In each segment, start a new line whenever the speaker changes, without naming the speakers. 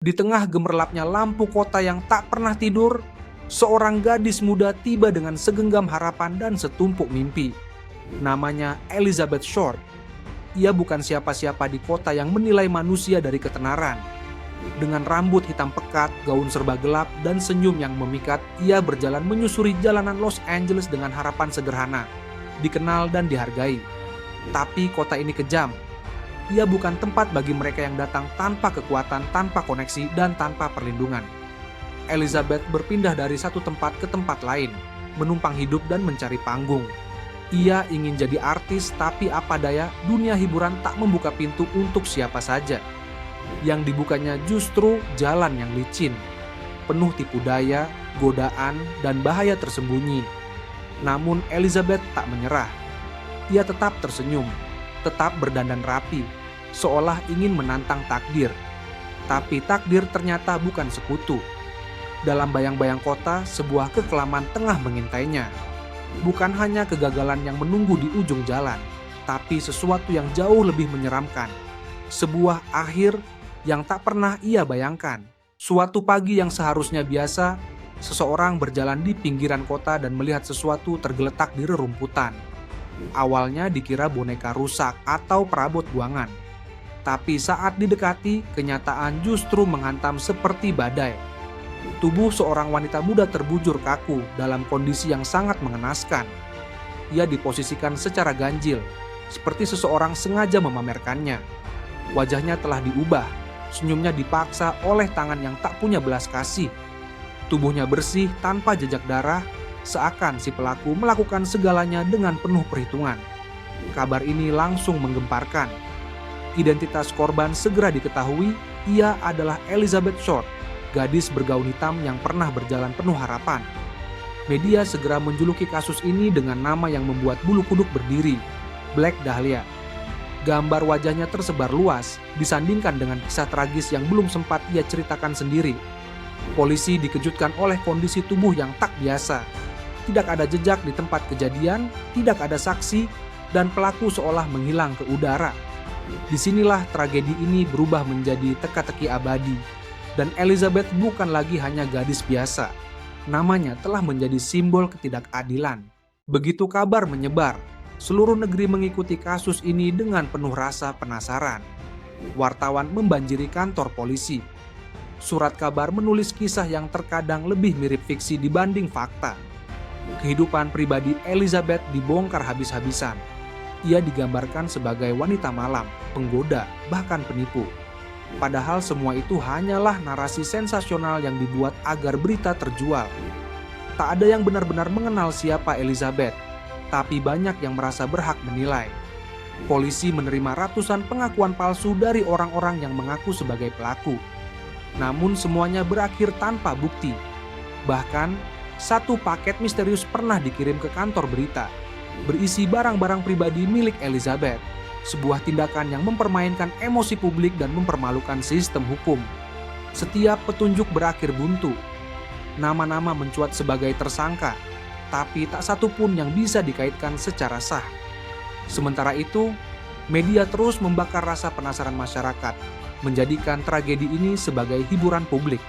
Di tengah gemerlapnya lampu kota yang tak pernah tidur, seorang gadis muda tiba dengan segenggam harapan dan setumpuk mimpi. Namanya Elizabeth Short. Ia bukan siapa-siapa di kota yang menilai manusia dari ketenaran. Dengan rambut hitam pekat, gaun serba gelap, dan senyum yang memikat, ia berjalan menyusuri jalanan Los Angeles dengan harapan sederhana, dikenal dan dihargai. Tapi kota ini kejam. Ia bukan tempat bagi mereka yang datang tanpa kekuatan, tanpa koneksi, dan tanpa perlindungan. Elizabeth berpindah dari satu tempat ke tempat lain, menumpang hidup dan mencari panggung. Ia ingin jadi artis, tapi apa daya, dunia hiburan tak membuka pintu untuk siapa saja. Yang dibukanya justru jalan yang licin, penuh tipu daya, godaan, dan bahaya tersembunyi. Namun Elizabeth tak menyerah. Ia tetap tersenyum, tetap berdandan rapi, seolah ingin menantang takdir. Tapi takdir ternyata bukan sekutu. Dalam bayang-bayang kota, sebuah kekelaman tengah mengintainya. Bukan hanya kegagalan yang menunggu di ujung jalan, tapi sesuatu yang jauh lebih menyeramkan. Sebuah akhir yang tak pernah ia bayangkan. Suatu pagi yang seharusnya biasa, seseorang berjalan di pinggiran kota dan melihat sesuatu tergeletak di rerumputan. Awalnya dikira boneka rusak atau perabot buangan. Tapi saat didekati, kenyataan justru menghantam seperti badai. Tubuh seorang wanita muda terbujur kaku dalam kondisi yang sangat mengenaskan. Ia diposisikan secara ganjil, seperti seseorang sengaja memamerkannya. Wajahnya telah diubah, senyumnya dipaksa oleh tangan yang tak punya belas kasih. Tubuhnya bersih tanpa jejak darah, seakan si pelaku melakukan segalanya dengan penuh perhitungan. Kabar ini langsung menggemparkan. Identitas korban segera diketahui, ia adalah Elizabeth Short, gadis bergaun hitam yang pernah berjalan penuh harapan. Media segera menjuluki kasus ini dengan nama yang membuat bulu kuduk berdiri, Black Dahlia. Gambar wajahnya tersebar luas, disandingkan dengan kisah tragis yang belum sempat ia ceritakan sendiri. Polisi dikejutkan oleh kondisi tubuh yang tak biasa. Tidak ada jejak di tempat kejadian, tidak ada saksi, dan pelaku seolah menghilang ke udara. Disinilah tragedi ini berubah menjadi teka-teki abadi. Dan Elizabeth bukan lagi hanya gadis biasa. Namanya telah menjadi simbol ketidakadilan. Begitu kabar menyebar, seluruh negeri mengikuti kasus ini dengan penuh rasa penasaran. Wartawan membanjiri kantor polisi. Surat kabar menulis kisah yang terkadang lebih mirip fiksi dibanding fakta. Kehidupan pribadi Elizabeth dibongkar habis-habisan. Ia digambarkan sebagai wanita malam, penggoda, bahkan penipu. Padahal semua itu hanyalah narasi sensasional yang dibuat agar berita terjual. Tak ada yang benar-benar mengenal siapa Elizabeth, tapi banyak yang merasa berhak menilai. Polisi menerima ratusan pengakuan palsu dari orang-orang yang mengaku sebagai pelaku. Namun semuanya berakhir tanpa bukti. Bahkan, satu paket misterius pernah dikirim ke kantor berita, berisi barang-barang pribadi milik Elizabeth. Sebuah tindakan yang mempermainkan emosi publik dan mempermalukan sistem hukum. Setiap petunjuk berakhir buntu. Nama-nama mencuat sebagai tersangka, tapi tak satu pun yang bisa dikaitkan secara sah. Sementara itu, media terus membakar rasa penasaran masyarakat, menjadikan tragedi ini sebagai hiburan publik.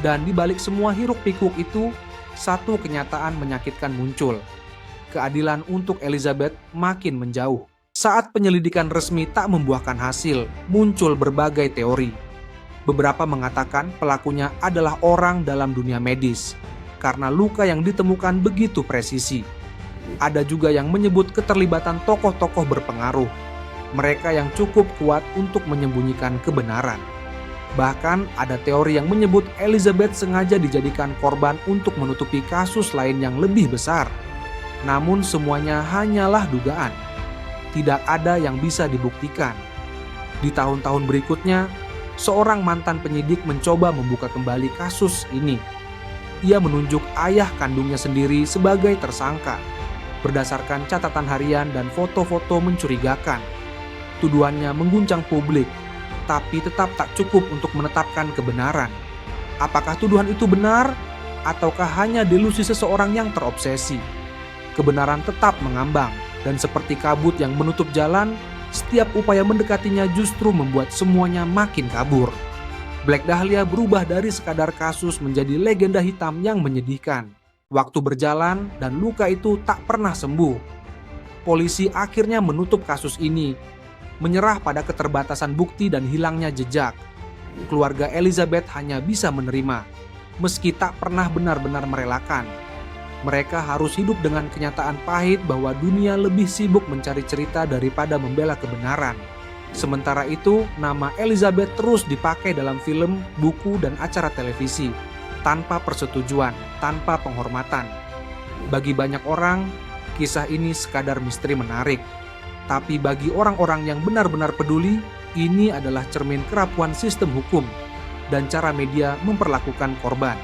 Dan di balik semua hiruk-pikuk itu, satu kenyataan menyakitkan muncul. Keadilan untuk Elizabeth makin menjauh. Saat penyelidikan resmi tak membuahkan hasil, muncul berbagai teori. Beberapa mengatakan pelakunya adalah orang dalam dunia medis, karena luka yang ditemukan begitu presisi. Ada juga yang menyebut keterlibatan tokoh-tokoh berpengaruh, mereka yang cukup kuat untuk menyembunyikan kebenaran. Bahkan ada teori yang menyebut Elizabeth sengaja dijadikan korban untuk menutupi kasus lain yang lebih besar. Namun semuanya hanyalah dugaan. Tidak ada yang bisa dibuktikan. Di tahun-tahun berikutnya, seorang mantan penyidik mencoba membuka kembali kasus ini. Ia menunjuk ayah kandungnya sendiri sebagai tersangka, berdasarkan catatan harian dan foto-foto mencurigakan. Tuduhannya mengguncang publik, tapi tetap tak cukup untuk menetapkan kebenaran. Apakah tuduhan itu benar, ataukah hanya delusi seseorang yang terobsesi? Kebenaran tetap mengambang. Dan seperti kabut yang menutup jalan, setiap upaya mendekatinya justru membuat semuanya makin kabur. Black Dahlia berubah dari sekadar kasus menjadi legenda hitam yang menyedihkan. Waktu berjalan dan luka itu tak pernah sembuh. Polisi akhirnya menutup kasus ini, menyerah pada keterbatasan bukti dan hilangnya jejak. Keluarga Elizabeth hanya bisa menerima, meski tak pernah benar-benar merelakan. Mereka harus hidup dengan kenyataan pahit bahwa dunia lebih sibuk mencari cerita daripada membela kebenaran. Sementara itu, nama Elizabeth terus dipakai dalam film, buku, dan acara televisi, tanpa persetujuan, tanpa penghormatan. Bagi banyak orang, kisah ini sekadar misteri menarik. Tapi bagi orang-orang yang benar-benar peduli, ini adalah cermin kerapuan sistem hukum dan cara media memperlakukan korban.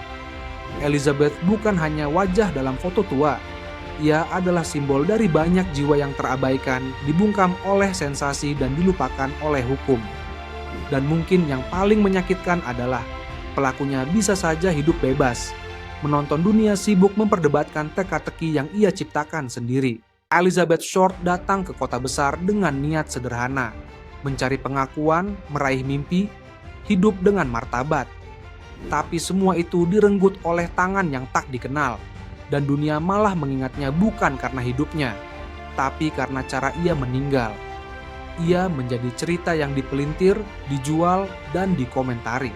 Elizabeth bukan hanya wajah dalam foto tua. Ia adalah simbol dari banyak jiwa yang terabaikan, dibungkam oleh sensasi dan dilupakan oleh hukum. Dan mungkin yang paling menyakitkan adalah pelakunya bisa saja hidup bebas, menonton dunia sibuk memperdebatkan teka-teki yang ia ciptakan sendiri. Elizabeth Short datang ke kota besar dengan niat sederhana, mencari pengakuan, meraih mimpi, hidup dengan martabat. Tapi semua itu direnggut oleh tangan yang tak dikenal. Dan dunia malah mengingatnya bukan karena hidupnya, tapi karena cara ia meninggal. Ia menjadi cerita yang dipelintir, dijual, dan dikomentari.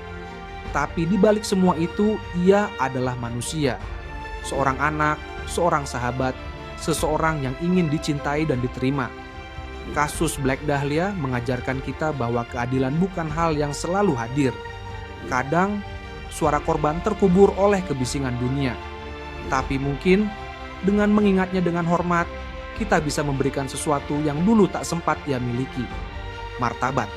Tapi di balik semua itu, ia adalah manusia. Seorang anak, seorang sahabat, seseorang yang ingin dicintai dan diterima. Kasus Black Dahlia mengajarkan kita bahwa keadilan bukan hal yang selalu hadir. Kadang, suara korban terkubur oleh kebisingan dunia. Tapi mungkin dengan mengingatnya dengan hormat, kita bisa memberikan sesuatu yang dulu tak sempat ia miliki, martabat.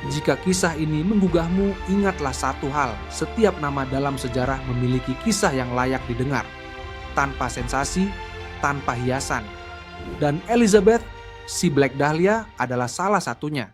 Jika kisah ini menggugahmu, ingatlah satu hal, setiap nama dalam sejarah memiliki kisah yang layak didengar, tanpa sensasi, tanpa hiasan. Dan Elizabeth, si Black Dahlia adalah salah satunya.